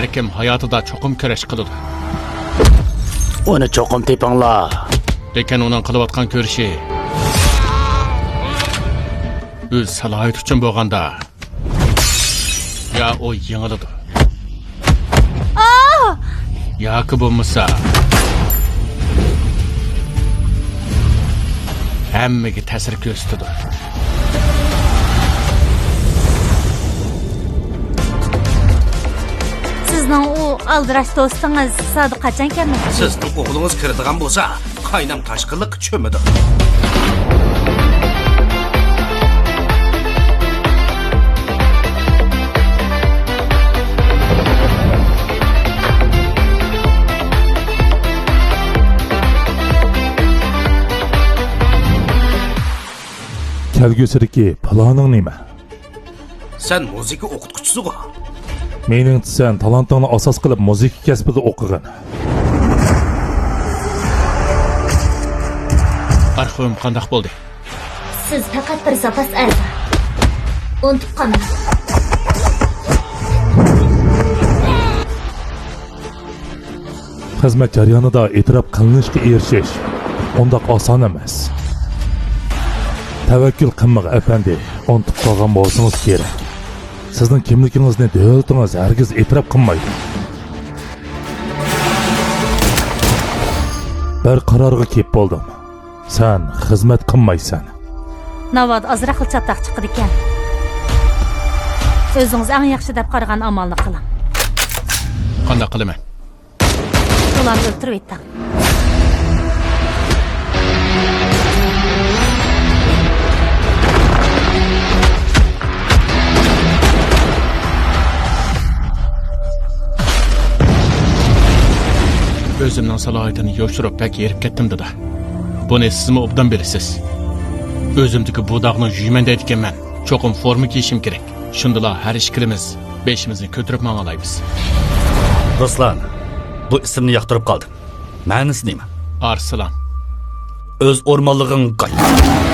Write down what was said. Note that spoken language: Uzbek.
Her kim hayatida çoqum kurash qiladi. Uni cho'qim tepinglar. Lekin uning qilayotgan ko'rishi o'z salohiyati uchun bo'lganda ya o yengiladi. Yoki bo'lmasa hammaga ta'sir ko'rsatadi. Sizning u aldirash do'stingiz Sodiq qachon keldi? Sizning o'g'lingiz kiradigan bo'lsa, qaynam tashqiliq cho'midi. Kelgusidagi planing nima? Sen muzika o'qituvchisiga. Meningcha sen talantingni asos qilib muzika kasbida o'qigan. Arxivim qanday bo'ldi? Siz faqat bir zapas arza. Unutib qolmang. Xizmat jarayonida e'tirof qilinishga erishish undaq oson emas. Tavakkul qilmang afandi, unutib qolgan bo'lsangiz kerak. Sizning kimligingizni davlatingiz hargiz e'tirof qilmaydi. Bir qarorga kelib bo'ldim. Sen xizmat qilmaysan. Navod azroq chatoq chiqdi ekan. O'zingiz eng yaxshi deb qaragan amalni qiling. Qanday qilaman? Ularni o'ltirib ayting. Özümden salohiyatini yoshirib pek yerib ketdim dedi. Buni sizmi obdan bilasiz. Özümdeki bu dağını yuyman deydikenman. Çoqum forma kiyishim kerak. Shundala har ish qilamiz. Beshimizni ko'tarib mangalaymiz. Ruslan, bu ismni yoqtirib qoldim. Ma'nisi nima? Arslan. O'z o'rmonlig'ing qayt.